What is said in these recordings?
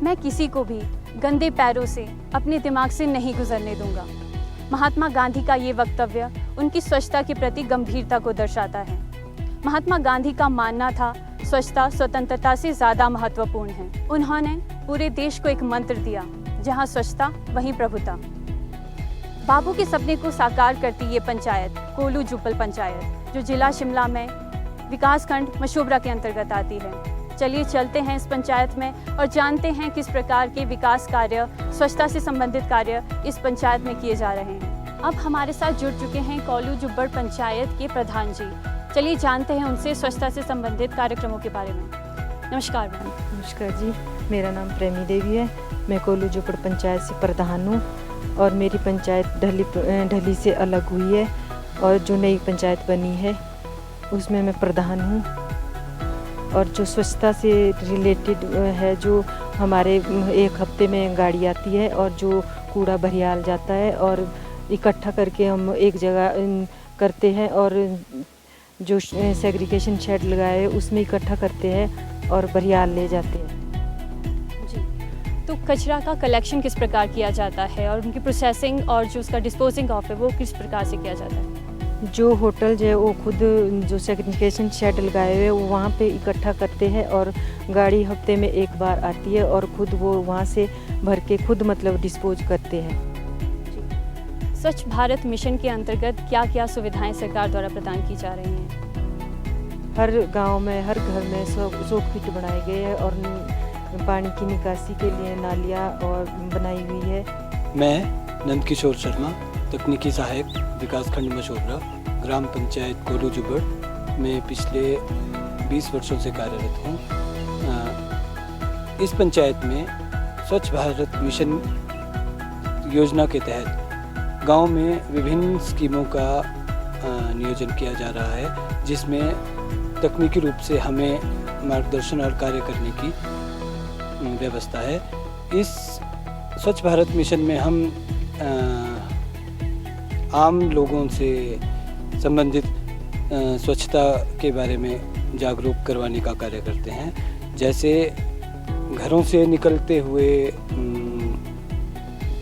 मैं किसी को भी गंदे पैरों से अपने दिमाग से नहीं गुजरने दूंगा। महात्मा गांधी का ये वक्तव्य उनकी स्वच्छता के प्रति गंभीरता को दर्शाता है। महात्मा गांधी का मानना था स्वच्छता स्वतंत्रता से ज़्यादा महत्वपूर्ण है। उन्होंने पूरे देश को एक मंत्र दिया, जहां स्वच्छता वहीं प्रभुता। बापू के सपने को साकार करती ये पंचायत कोलू जुब्बल पंचायत, जो जिला शिमला में विकासखंड मशोबरा के अंतर्गत आती है। चलिए चलते हैं इस पंचायत में और जानते हैं किस प्रकार के विकास कार्य, स्वच्छता से संबंधित कार्य इस पंचायत में किए जा रहे हैं। अब हमारे साथ जुड़ चुके हैं कोलू जुब्बल पंचायत के प्रधान जी। चलिए जानते हैं उनसे स्वच्छता से संबंधित कार्यक्रमों के बारे में। नमस्कार मैम। नमस्कार जी, मेरा नाम प्रेमी देवी है। मैं कोलू जुब्बल पंचायत से प्रधान हूँ और मेरी पंचायत ढली से अलग हुई है और जो नई पंचायत बनी है उसमें मैं प्रधान हूँ। और जो स्वच्छता से रिलेटेड है, जो हमारे एक हफ्ते में गाड़ी आती है और जो कूड़ा भरियाल जाता है और इकट्ठा करके हम एक जगह करते हैं और जो सेग्रीगेशन शेड लगाए है उसमें इकट्ठा करते हैं और भरियाल ले जाते हैं। जी, तो कचरा का कलेक्शन किस प्रकार किया जाता है और उनकी प्रोसेसिंग और जो उसका डिस्पोजिंग ऑफ है वो किस प्रकार से किया जाता है? जो होटल जो है वो खुद जो सेग्रीगेशन शेड लगाए हुए वो वहाँ पे इकट्ठा करते हैं और गाड़ी हफ्ते में एक बार आती है और खुद वो वहाँ से भर के खुद मतलब डिस्पोज करते हैं। स्वच्छ भारत मिशन के अंतर्गत क्या क्या सुविधाएं सरकार द्वारा प्रदान की जा रही हैं? हर गांव में, हर घर में 100 फीट बनाए गए हैं और पानी की निकासी के लिए नालियाँ और बनाई हुई है। मैं नंदकिशोर शर्मा, तकनीकी सहायक, विकासखंड मशोबरा, ग्राम पंचायत कोलू जुब्बल में पिछले 20 वर्षों से कार्यरत हूँ। इस पंचायत में स्वच्छ भारत मिशन योजना के तहत गांव में विभिन्न स्कीमों का नियोजन किया जा रहा है, जिसमें तकनीकी रूप से हमें मार्गदर्शन और कार्य करने की व्यवस्था है। इस स्वच्छ भारत मिशन में हम आम लोगों से संबंधित स्वच्छता के बारे में जागरूक करवाने का कार्य करते हैं। जैसे घरों से निकलते हुए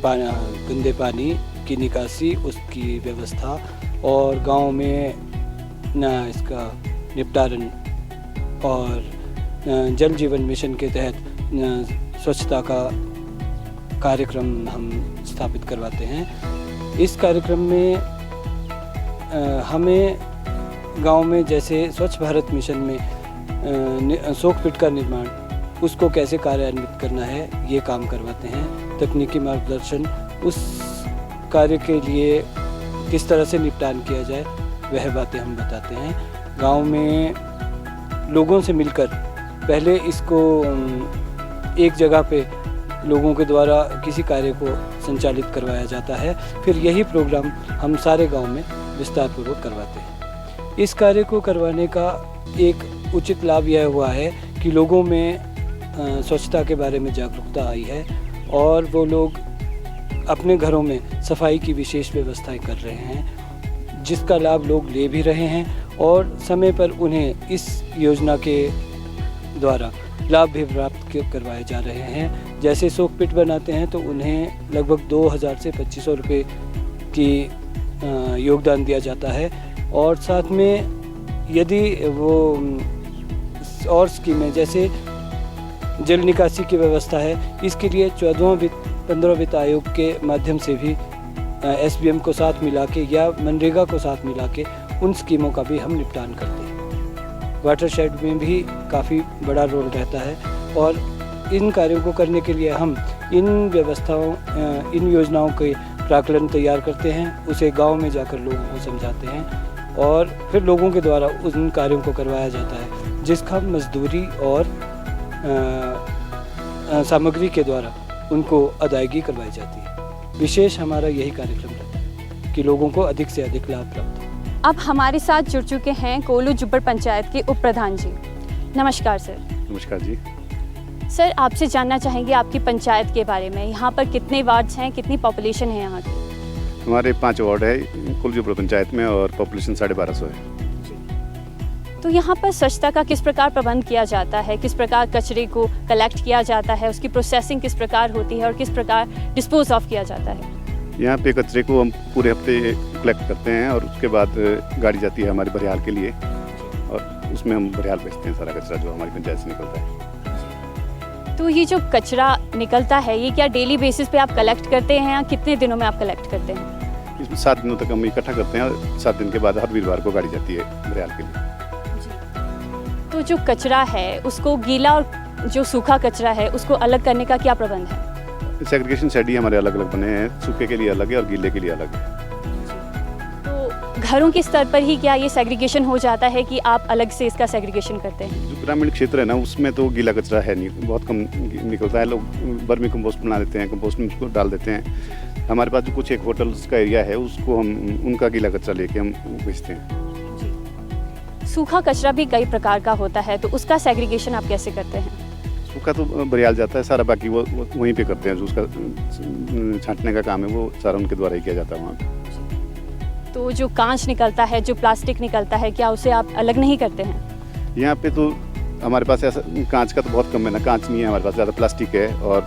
गंदे पानी की निकासी, उसकी व्यवस्था और गांव में इसका निपटारण और जल जीवन मिशन के तहत स्वच्छता का कार्यक्रम हम स्थापित करवाते हैं। इस कार्यक्रम में हमें गांव में जैसे स्वच्छ भारत मिशन में 100 फीट का निर्माण, उसको कैसे कार्यान्वित करना है ये काम करवाते हैं। तकनीकी मार्गदर्शन, उस कार्य के लिए किस तरह से निपटान किया जाए वह बातें हम बताते हैं। गांव में लोगों से मिलकर पहले इसको एक जगह पे लोगों के द्वारा किसी कार्य को संचालित करवाया जाता है, फिर यही प्रोग्राम हम सारे गांव में विस्तारपूर्वक करवाते हैं। इस कार्य को करवाने का एक उचित लाभ यह हुआ है कि लोगों में स्वच्छता के बारे में जागरूकता आई है और वो लोग अपने घरों में सफाई की विशेष व्यवस्थाएं कर रहे हैं, जिसका लाभ लोग ले भी रहे हैं और समय पर उन्हें इस योजना के द्वारा लाभ भी प्राप्त करवाए जा रहे हैं। जैसे 100 फीट बनाते हैं तो उन्हें लगभग 2000 से 2500 रुपये की योगदान दिया जाता है और साथ में यदि वो और स्कीमें जैसे जल निकासी की व्यवस्था है, इसके लिए 15 वित्त आयोग के माध्यम से भी SBM को साथ मिला के या मनरेगा को साथ मिला के उन स्कीमों का भी हम निपटान करते हैं। वाटरशेड में भी काफ़ी बड़ा रोल रहता है और इन कार्यों को करने के लिए हम इन व्यवस्थाओं, इन योजनाओं के प्राक्कलन तैयार करते हैं, उसे गांव में जाकर लोगों को समझाते हैं और फिर लोगों के द्वारा उन कार्यों को करवाया जाता है, जिसका मजदूरी और सामग्री के द्वारा उनको अदायगी करवाई जाती है। विशेष हमारा यही कार्यक्रम रहता है कि लोगों को अधिक से अधिक लाभ प्राप्त हो। अब हमारे साथ जुड़ चुके हैं कोलू जुब्बल पंचायत के उप प्रधान जी। नमस्कार सर। नमस्कार जी। सर, आपसे जानना चाहेंगे आपकी पंचायत के बारे में। यहाँ पर कितने वार्ड्स हैं, कितनी पॉपुलेशन है यहाँ की? हमारे 5 वार्ड है कोलू जुब्बल पंचायत में और पॉपुलेशन 1250 है। तो यहाँ पर स्वच्छता का किस प्रकार प्रबंध किया जाता है, किस प्रकार कचरे को कलेक्ट किया जाता है, उसकी प्रोसेसिंग किस प्रकार होती है और किस प्रकार डिस्पोज ऑफ किया जाता है? यहाँ पे कचरे को हम पूरे हफ्ते कलेक्ट करते हैं और उसके बाद गाड़ी जाती है हमारे बरियाल के लिए और उसमें हम बरियाल बेचते हैं सारा कचरा जो हमारी पंचायत से निकलता है। तो ये जो कचरा निकलता है ये क्या डेली बेसिस पे आप कलेक्ट करते हैं या कितने दिनों में आप कलेक्ट करते हैं? इसमें 7 दिनों तक हम इकट्ठा करते हैं और 7 दिन के बाद हर वीरवार को गाड़ी जाती है बरियाल के लिए। तो जो कचरा है उसको गीला और जो सूखा कचरा है उसको अलग करने का क्या प्रबंध है? सेग्रीगेशन शेड ही हमारे अलग अलग बने हैं, सूखे के लिए अलग है और गीले के लिए अलग है। तो घरों के स्तर पर ही क्या ये सेग्रीगेशन हो जाता है कि आप अलग से इसका सेग्रीगेशन करते हैं? जो ग्रामीण क्षेत्र है ना उसमें तो गीला कचरा है नहीं, बहुत कम निकलता है। लोग वर्मी कंपोस्ट बना देते हैं, कंपोस्ट में उसको डाल देते हैं। हमारे पास जो कुछ एक होटल्स का एरिया है उसको हम उनका गीला कचरा लेके हम बेचते हैं। सूखा कचरा भी कई प्रकार का होता है तो उसका सेग्रीगेशन आप कैसे करते हैं? सूखा तो बरियाल जाता है सारा, बाकी वो वहीं पे करते हैं। जो उसका छांटने का काम है वो सारा उनके द्वारा ही किया जाता है वहाँ पे। तो जो कांच निकलता है, जो प्लास्टिक निकलता है, क्या उसे आप अलग नहीं करते हैं? यहाँ पे तो हमारे पास ऐसा कांच का तो बहुत कम है ना, कांच नहीं है हमारे पास, ज़्यादा प्लास्टिक है और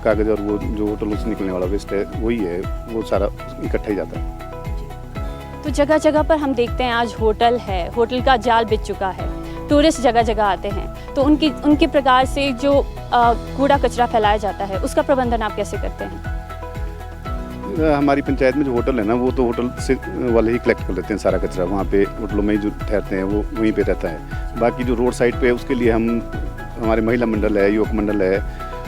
कागज़ और वो जो होटलों से निकलने वाला वेस्ट है वही है, वो सारा इकट्ठा ही जाता है। तो जगह जगह पर हम देखते हैं आज होटल है, होटल का जाल बिछ चुका है, टूरिस्ट जगह जगह आते हैं, तो उनके प्रकार से जो कूड़ा कचरा फैलाया जाता है उसका प्रबंधन आप कैसे करते हैं? हमारी पंचायत में जो होटल है ना वो तो होटल से वाले ही कलेक्ट कर लेते हैं सारा कचरा, वहाँ पे होटलों में ही जो ठहरते हैं वो वहीं पे रहता है। बाकी जो रोड साइड पे है उसके लिए हमारे महिला मंडल है, युवक मंडल है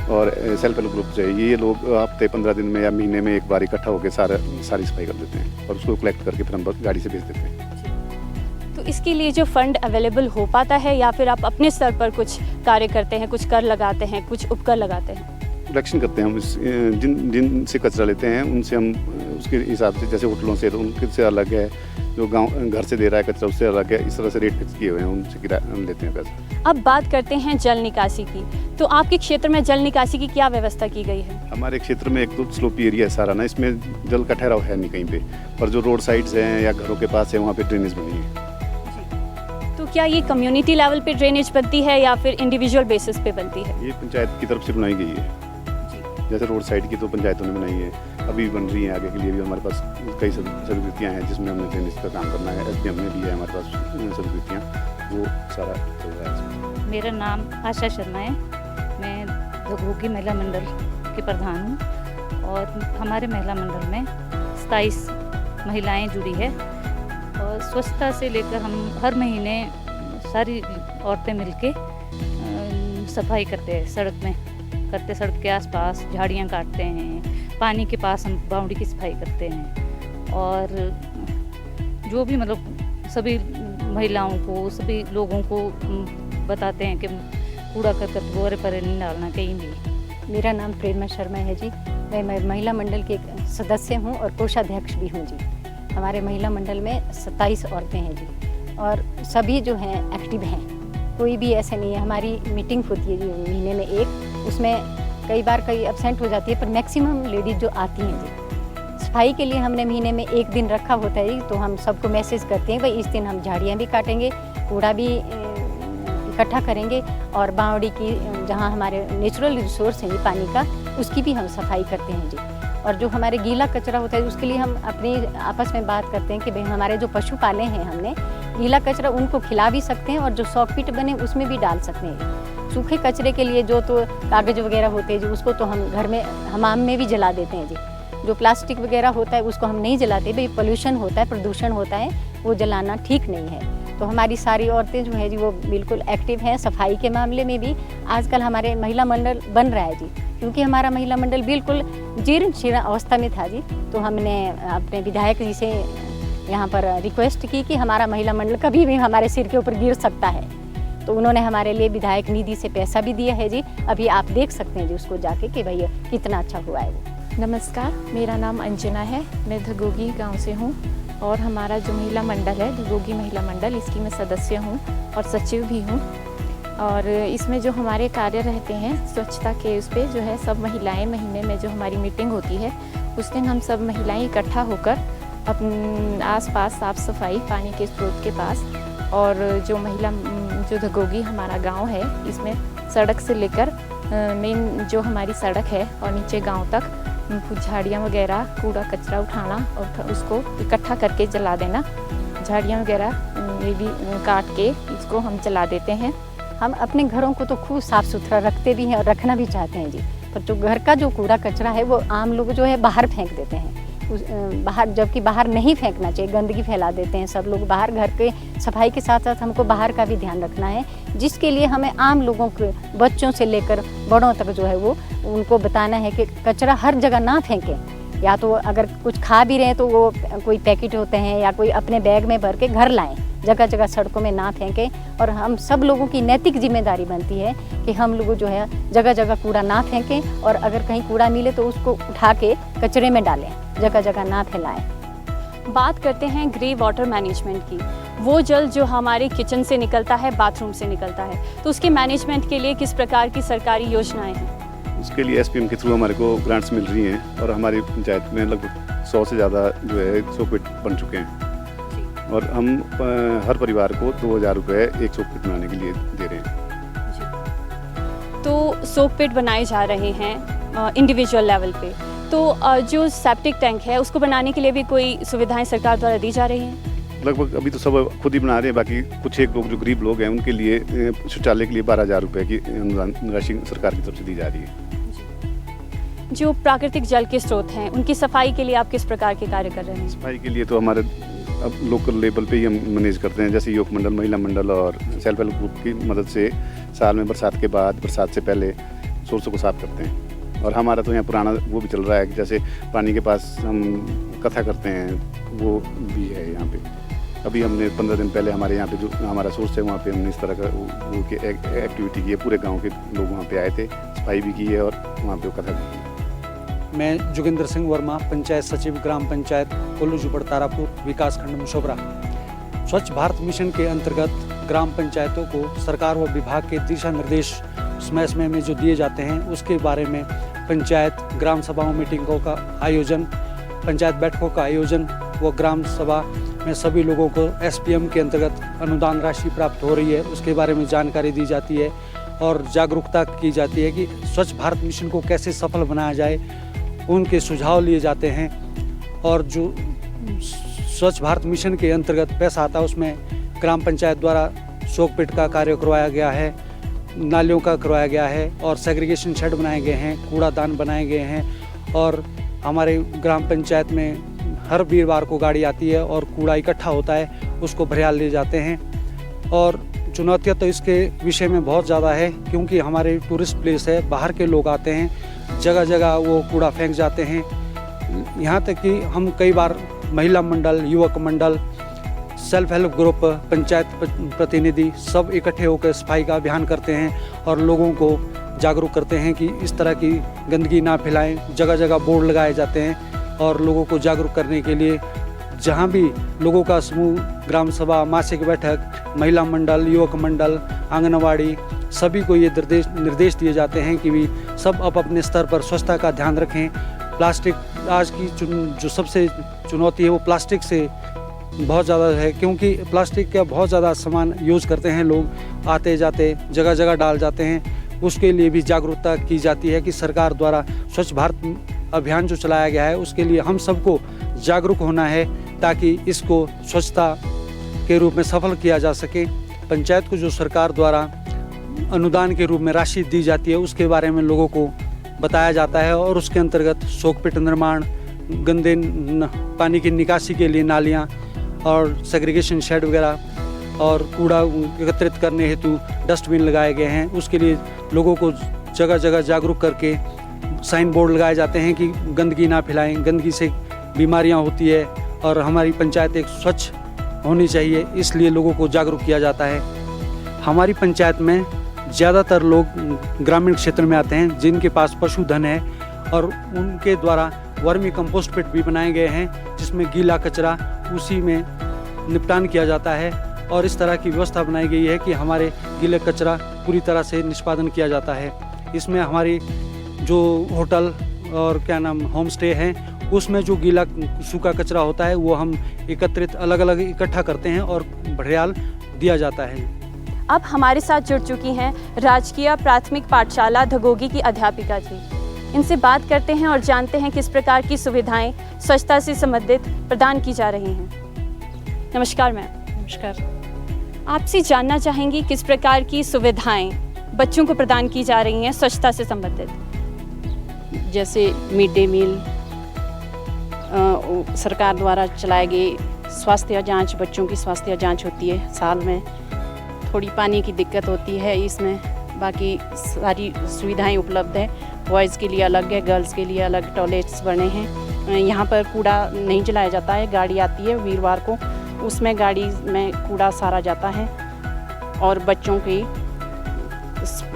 और सेल्फ हेल्प ग्रुप है, ये लोग हफ्ते 15 दिन में या महीने में एक बार इकट्ठा होकर सारी सफाई कर देते हैं और उसको कलेक्ट करके फिर हम गाड़ी से भेज देते हैं। तो इसके लिए जो फंड अवेलेबल हो पाता है या फिर आप अपने स्तर पर कुछ कार्य करते हैं, कुछ कर लगाते हैं, कुछ उपकर लगाते हैं? कलेक्शन करते हैं हम, जिनसे कचरा लेते हैं उनसे हम उसके हिसाब से, जैसे होटलों से तो उनके से अलग है, जो गांव घर से दे रहा है कचरा उससे अलग है, इस तरह से रेट फिक्स किए हुए हैं, उनसे किराया लेते हैं पैसा। अब बात करते हैं जल निकासी की, तो आपके क्षेत्र में जल निकासी की क्या व्यवस्था की गई है? हमारे क्षेत्र में एक तो स्लोपी एरिया है सारा ना, इसमें जल का ठहराव है नहीं कहीं पे, और जो रोड साइड्स हैं या घरों के पास है वहाँ पे ड्रेनेज बनी है। तो क्या ये कम्युनिटी लेवल पे ड्रेनेज बनती है या फिर इंडिविजुअल बेसिस पे बनती है? ये पंचायत की तरफ से बनाई गई है, जैसे रोड साइड की तो पंचायतों ने बनाई है, अभी बन रही है, आगे के लिए भी हमारे पास कई स्वीकृतियाँ हैं जिसमें हमने ड्रेनेज का काम करना है। SDM में भी है हमारे पास स्वीकृतियाँ, वो सारा चल रहा है। मेरा नाम आशा शर्मा है, मैं घोघी महिला मंडल की प्रधान हूँ और हमारे महिला मंडल में 27 महिलाएं जुड़ी है और स्वच्छता से लेकर हम हर महीने सारी औरतें मिलके सफाई करते हैं, सड़क के आसपास झाड़ियाँ काटते हैं, पानी के पास हम बाउंड्री की सफाई करते हैं और जो भी मतलब सभी महिलाओं को, सभी लोगों को बताते हैं कि कूड़ा करकट बोरे पर नहीं डालना कहीं भी। मेरा नाम प्रेमा शर्मा है जी, मैं महिला मंडल के सदस्य हूँ और कोषाध्यक्ष भी हूँ जी। हमारे महिला मंडल में 27 औरतें हैं जी और सभी जो हैं एक्टिव हैं, कोई भी ऐसे नहीं है। हमारी मीटिंग होती है जी महीने में एक, उसमें कई बार एब्सेंट हो जाती है पर मैक्सिमम लेडीज जो आती हैं जी। सफाई के लिए हमने महीने में एक दिन रखा होता है जी, तो हम सबको मैसेज करते हैं भाई इस दिन हम झाड़ियाँ भी काटेंगे, कूड़ा भी इकट्ठा करेंगे और बावड़ी की जहाँ हमारे नेचुरल रिसोर्स है पानी का, उसकी भी हम सफाई करते हैं जी। और जो हमारे गीला कचरा होता है उसके लिए हम अपनी आपस में बात करते हैं कि भाई हमारे जो पशु पाले हैं हमने, गीला कचरा उनको खिला भी सकते हैं और जो सॉकपिट बने उसमें भी डाल सकते हैं। सूखे कचरे के लिए जो तो कागज़ वगैरह होते हैं जी उसको तो हम घर में हमाम में भी जला देते हैं जी। जो प्लास्टिक वगैरह होता है उसको हम नहीं जलाते, भाई पोल्यूशन होता है, प्रदूषण होता है, वो जलाना ठीक नहीं है। तो हमारी सारी औरतें जो हैं जी वो बिल्कुल एक्टिव हैं सफाई के मामले में भी। आजकल हमारे महिला मंडल बन रहा है जी, क्योंकि हमारा महिला मंडल बिल्कुल जीर्ण शीर्ण अवस्था में था जी, तो हमने अपने विधायक जी से यहाँ पर रिक्वेस्ट की कि हमारा महिला मंडल कभी भी हमारे सिर के ऊपर गिर सकता है, तो उन्होंने हमारे लिए विधायक निधि से पैसा भी दिया है जी। अभी आप देख सकते हैं जी उसको जाके कि भैया कितना अच्छा हुआ है वो। नमस्कार, मेरा नाम अंजना है, मैं धगोगी गांव से हूँ और हमारा जो महिला मंडल है धगोगी महिला मंडल, इसकी मैं सदस्य हूँ और सचिव भी हूँ। और इसमें जो हमारे कार्य रहते हैं स्वच्छता के उस पर जो है सब महिलाएं, महीने में जो हमारी मीटिंग होती है उस दिन हम सब महिलाएं इकट्ठा होकर अपने आसपास साफ़ सफाई, पानी के स्रोत के पास और जो जो धगोगी हमारा गांव है, इसमें सड़क से लेकर मेन जो हमारी सड़क है और नीचे गांव तक झाड़ियाँ वगैरह, कूड़ा कचरा उठाना और उसको इकट्ठा करके जला देना। झाड़ियाँ वगैरह ये भी काट के इसको हम जला देते हैं। हम अपने घरों को तो खूब साफ़ सुथरा रखते भी हैं और रखना भी चाहते हैं जी, पर जो घर का जो कूड़ा कचरा है वो आम लोग जो है बाहर फेंक देते हैं। बाहर, जबकि बाहर नहीं फेंकना चाहिए, गंदगी फैला देते हैं सब लोग बाहर। घर के सफाई के साथ साथ हमको बाहर का भी ध्यान रखना है, जिसके लिए हमें आम लोगों के, बच्चों से लेकर बड़ों तक जो है वो उनको बताना है कि कचरा हर जगह ना फेंकें। या तो अगर कुछ खा भी रहे हैं तो वो कोई पैकेट होते हैं या कोई अपने बैग में भर के घर लाएं, जगह जगह सड़कों में ना फेंकें। और हम सब लोगों की नैतिक जिम्मेदारी बनती है कि हम लोग जो है जगह जगह कूड़ा ना फेंकें, और अगर कहीं कूड़ा मिले तो उसको उठा के कचरे में डालें, जगह जगह ना फैलाएं। बात करते हैं ग्रे वाटर मैनेजमेंट की। वो जल जो हमारे किचन से निकलता है, बाथरूम से निकलता है, तो उसके मैनेजमेंट के लिए किस प्रकार की सरकारी योजनाएं हैं? उसके लिए SPM के थ्रू हमारे को ग्रांट्स मिल रही हैं और हमारी पंचायत में लगभग 100 से ज़्यादा जो है सोक पिट बन चुके हैं और हम हर परिवार को 2000 रुपये एक सोक पिट बनाने के लिए दे रहे हैं। तो सोक पिट बनाए जा रहे हैं इंडिविजुअल लेवल पे, तो जो सेप्टिक टैंक है उसको बनाने के लिए भी कोई सुविधाएं सरकार द्वारा दी जा रही हैं? लगभग अभी तो सब खुद ही बना रहे हैं, बाकी कुछ एक लोग जो गरीब लोग हैं उनके लिए शौचालय के लिए 12,000 रुपये की अनुदान राशि सरकार की तरफ से दी जा रही है। जो प्राकृतिक जल के स्रोत हैं उनकी सफाई के लिए आप किस प्रकार के कार्य कर रहे हैं? सफाई के लिए तो हमारे अब लोकल लेवल पे ही हम मैनेज करते हैं, जैसे युवक मंडल, महिला मंडल और सेल्फ हेल्प ग्रुप की मदद से साल में बरसात के बाद, बरसात से पहले सोर्सों को साफ करते हैं। और हमारा तो यहाँ पुराना वो भी चल रहा है कि जैसे पानी के पास हम कथा करते हैं, वो भी है यहाँ पे। अभी हमने 15 दिन पहले हमारे यहाँ पे जो हमारा सोर्स है वहाँ पे हमने इस तरह का वो एक्टिविटी की है। पूरे गाँव के लोग वहाँ पे आए थे, सफाई भी की है और वहाँ पे कथा भी की है। मैं जोगिंदर सिंह वर्मा, पंचायत सचिव, ग्राम पंचायत कोल्लू झुपड़ तारापुर, विकास खंड मुशोबरा। स्वच्छ भारत मिशन के अंतर्गत ग्राम पंचायतों को सरकार व विभाग के दिशा निर्देश समय समय में जो दिए जाते हैं उसके बारे में पंचायत ग्राम सभाओं, मीटिंगों का आयोजन, पंचायत बैठकों का आयोजन व ग्राम सभा में सभी लोगों को SPM के अंतर्गत अनुदान राशि प्राप्त हो रही है उसके बारे में जानकारी दी जाती है और जागरूकता की जाती है कि स्वच्छ भारत मिशन को कैसे सफल बनाया जाए, उनके सुझाव लिए जाते हैं। और जो स्वच्छ भारत मिशन के अंतर्गत पैसा आता है उसमें ग्राम पंचायत द्वारा सोक पिट का कार्य करवाया गया है, नालियों का करवाया गया है और सेग्रीगेशन शेड बनाए गए हैं, कूड़ादान बनाए गए हैं। और हमारे ग्राम पंचायत में हर वीरवार को गाड़ी आती है और कूड़ा इकट्ठा होता है, उसको भरियाल ले जाते हैं। और चुनौतियाँ तो इसके विषय में बहुत ज़्यादा है क्योंकि हमारे टूरिस्ट प्लेस है, बाहर के लोग आते हैं, जगह जगह वो कूड़ा फेंक जाते हैं। यहाँ तक कि हम कई बार महिला मंडल, युवक मंडल, सेल्फ हेल्प ग्रुप, पंचायत प्रतिनिधि सब इकट्ठे होकर सफाई का अभियान करते हैं और लोगों को जागरूक करते हैं कि इस तरह की गंदगी ना फैलाएं। जगह जगह बोर्ड लगाए जाते हैं और लोगों को जागरूक करने के लिए जहाँ भी लोगों का समूह, ग्राम सभा, मासिक बैठक, महिला मंडल, युवक मंडल, आंगनवाड़ी, सभी को ये निर्देश दिए जाते हैं कि भी सब अपने स्तर पर स्वच्छता का ध्यान रखें। प्लास्टिक आज की जो सबसे चुनौती है वो प्लास्टिक से बहुत ज़्यादा है क्योंकि प्लास्टिक का बहुत ज़्यादा सामान यूज़ करते हैं लोग, आते जाते जगह जगह डाल जाते हैं। उसके लिए भी जागरूकता की जाती है कि सरकार द्वारा स्वच्छ भारत अभियान जो चलाया गया है उसके लिए हम सबको जागरूक होना है ताकि इसको स्वच्छता के रूप में सफल किया जा सके। पंचायत को जो सरकार द्वारा अनुदान के रूप में राशि दी जाती है उसके बारे में लोगों को बताया जाता है और उसके अंतर्गत सोक पिट निर्माण, गंदे पानी की निकासी के लिए नालियाँ और सेग्रीगेशन शेड वगैरह और कूड़ा एकत्रित करने हेतु डस्टबिन लगाए गए हैं। उसके लिए लोगों को जगह जगह जागरूक करके साइन बोर्ड लगाए जाते हैं कि गंदगी ना फैलाएं, गंदगी से बीमारियां होती है और हमारी पंचायत एक स्वच्छ होनी चाहिए, इसलिए लोगों को जागरूक किया जाता है। हमारी पंचायत में ज़्यादातर लोग ग्रामीण क्षेत्र में आते हैं जिनके पास पशुधन है और उनके द्वारा वर्मी कंपोस्ट पिट भी बनाए गए हैं जिसमें गीला कचरा उसी में निपटान किया जाता है और इस तरह की व्यवस्था बनाई गई है कि हमारे गीले कचरा पूरी तरह से निष्पादन किया जाता है। इसमें हमारी जो होटल और होम स्टे हैं उसमें जो गीला सूखा कचरा होता है वो हम एकत्रित अलग अलग इकट्ठा करते हैं और भरियाल दिया जाता है। अब हमारे साथ जुड़ चुकी हैं राजकीय प्राथमिक पाठशाला धगोगी की अध्यापिका जी। इनसे बात करते हैं और जानते हैं किस प्रकार की सुविधाएं स्वच्छता से संबंधित प्रदान की जा रही हैं। नमस्कार मैम। नमस्कार। आपसे जानना चाहेंगी किस प्रकार की सुविधाएं बच्चों को प्रदान की जा रही हैं स्वच्छता से संबंधित। जैसे मिड डे मील, सरकार द्वारा चलाए गए स्वास्थ्य जांच, बच्चों की स्वास्थ्य जांच होती है साल में। थोड़ी पानी की दिक्कत होती है इसमें, बाकी सारी सुविधाएं उपलब्ध है। बॉयज़ के लिए अलग है, गर्ल्स के लिए अलग टॉयलेट्स बने हैं। यहाँ पर कूड़ा नहीं जलाया जाता है, गाड़ी आती है वीरवार को, उसमें गाड़ी में कूड़ा सारा जाता है और बच्चों की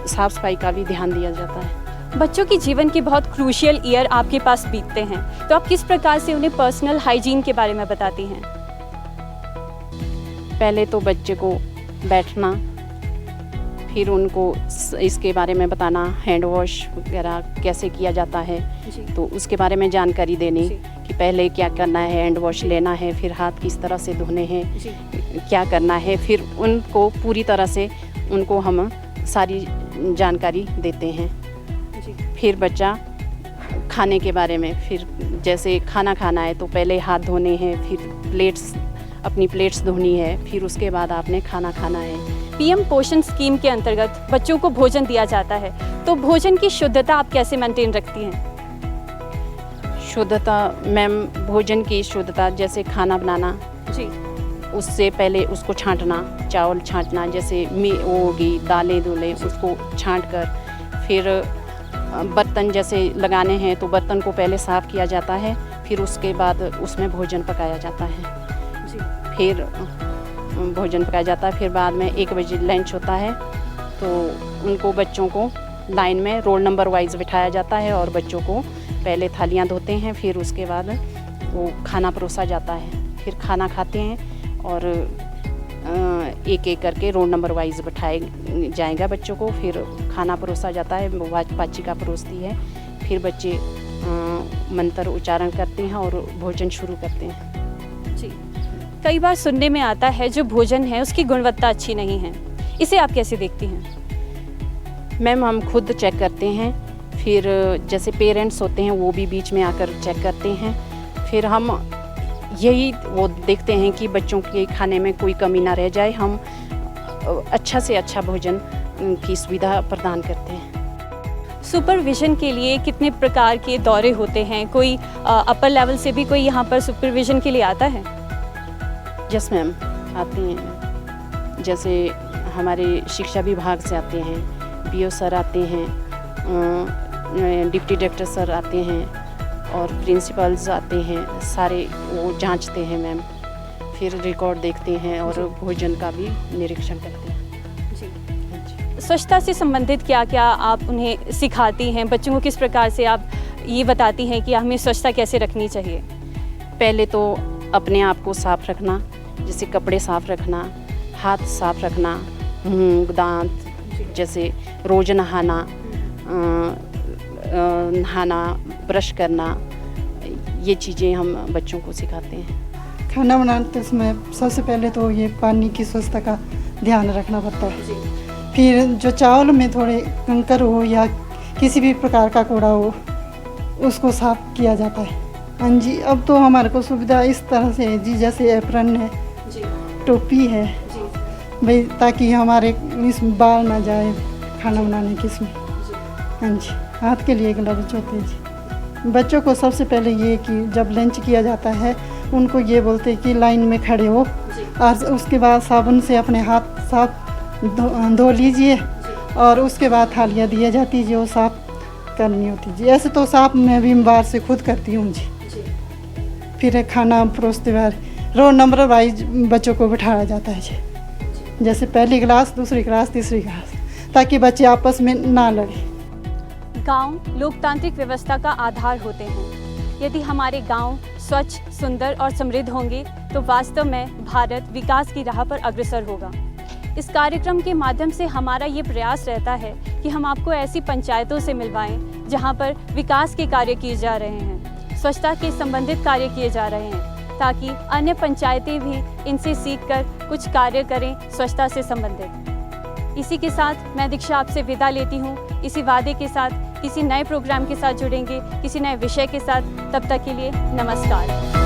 साफ़ सफाई का भी ध्यान दिया जाता है। बच्चों की जीवन के बहुत क्रूशियल ईयर आपके पास बीतते हैं, तो आप किस प्रकार से उन्हें पर्सनल हाइजीन के बारे में बताती हैं? पहले तो बच्चे को बैठना, फिर उनको इसके बारे में बताना, हैंड वॉश वगैरह कैसे किया जाता है, तो उसके बारे में जानकारी देनी कि पहले क्या करना है, हैंड वॉश लेना है, फिर हाथ किस तरह से धोने हैं, क्या करना है, फिर उनको पूरी तरह से उनको हम सारी जानकारी देते हैं। फिर बच्चा खाने के बारे में, फिर जैसे खाना खाना है तो पहले हाथ धोने हैं, फिर अपनी प्लेट्स धोनी है, फिर उसके बाद आपने खाना खाना है। पीएम पोषण स्कीम के अंतर्गत बच्चों को भोजन दिया जाता है, तो भोजन की शुद्धता आप कैसे मेंटेन रखती हैं? शुद्धता मैम, भोजन की शुद्धता जैसे खाना बनाना जी, उससे पहले उसको छांटना, चावल छांटना, जैसे वो होगी दालें धुले उसको छांट कर, फिर बर्तन जैसे लगाने हैं तो बर्तन को पहले साफ़ किया जाता है, फिर उसके बाद उसमें भोजन पकाया जाता है। फिर भोजन पकाया जाता है, फिर बाद में 1 बजे लंच होता है, तो उनको बच्चों को लाइन में रोल नंबर वाइज बिठाया जाता है और बच्चों को पहले थालियां धोते हैं, फिर उसके बाद वो खाना परोसा जाता है, फिर खाना खाते हैं और एक एक करके रोल नंबर वाइज बिठाए जाएगा बच्चों को, फिर खाना परोसा जाता है, वाचिका परोसती है, फिर बच्चे मंत्र उच्चारण करते हैं और भोजन शुरू करते हैं। जी, कई बार सुनने में आता है जो भोजन है उसकी गुणवत्ता अच्छी नहीं है, इसे आप कैसे देखती हैं? मैम, हम खुद चेक करते हैं, फिर जैसे पेरेंट्स होते हैं वो भी बीच में आकर चेक करते हैं, फिर हम यही वो देखते हैं कि बच्चों के खाने में कोई कमी ना रह जाए, हम अच्छा से अच्छा भोजन की सुविधा प्रदान करते हैं। सुपरविज़न के लिए कितने प्रकार के दौरे होते हैं? कोई अपर लेवल से भी कोई यहाँ पर सुपरविज़न के लिए आता है? यस मैम, आते हैं। जैसे हमारे शिक्षा विभाग से आते हैं, बीओ सर आते हैं, डिप्टी डायरेक्टर सर आते हैं और प्रिंसिपल्स आते हैं, सारे वो जांचते हैं मैम, फिर रिकॉर्ड देखते हैं और भोजन का भी निरीक्षण करते हैं। जी, स्वच्छता से संबंधित क्या क्या आप उन्हें सिखाती हैं? बच्चों को किस प्रकार से आप ये बताती हैं कि हमें स्वच्छता कैसे रखनी चाहिए? पहले तो अपने आप को साफ रखना, जैसे कपड़े साफ रखना, हाथ साफ रखना, मुंह दांत, जैसे रोज़ नहाना, ब्रश करना, ये चीज़ें हम बच्चों को सिखाते हैं। खाना बनाते समय सबसे पहले तो ये पानी की स्वच्छता का ध्यान रखना पड़ता है। फिर जो चावल में थोड़े कंकर हो या किसी भी प्रकार का कूड़ा हो उसको साफ किया जाता है। हाँ जी, अब तो हमारे को सुविधा इस तरह से है जी, जैसे एप्रन है, टोपी है भाई, ताकि हमारे इसमें बाल ना जाए खाना बनाने के इसमें। हाँ जी, हाथ के लिए ग्लव्स होते हैं जी। बच्चों को सबसे पहले ये कि जब लंच किया जाता है उनको ये बोलते हैं कि लाइन में खड़े हो और उसके बाद साबुन से अपने हाथ साफ धो लीजिए और उसके बाद थालियाँ दी जाती जो साफ करनी होती जी। ऐसे तो साफ मैं भी बाहर से खुद करती हूँ जी। फिर खाना परोसते बार रोल नंबर वाइज बच्चों को बिठाया जाता है जी, जैसे पहली क्लास, दूसरी क्लास, तीसरी क्लास, ताकि बच्चे आपस में ना लड़े। गांव लोकतांत्रिक व्यवस्था का आधार होते हैं। यदि हमारे गांव स्वच्छ, सुंदर और समृद्ध होंगे तो वास्तव में भारत विकास की राह पर अग्रसर होगा। इस कार्यक्रम के माध्यम से हमारा ये प्रयास रहता है कि हम आपको ऐसी पंचायतों से मिलवाएं जहां पर विकास के कार्य किए जा रहे हैं, स्वच्छता के संबंधित कार्य किए जा रहे हैं, ताकि अन्य पंचायतें भी इनसे सीखकर कुछ कार्य करें स्वच्छता से संबंधित। इसी के साथ मैं दीक्षा आपसे विदा लेती हूँ, इसी वादे के साथ किसी नए प्रोग्राम के साथ जुड़ेंगे, किसी नए विषय के साथ। तब तक के लिए नमस्कार।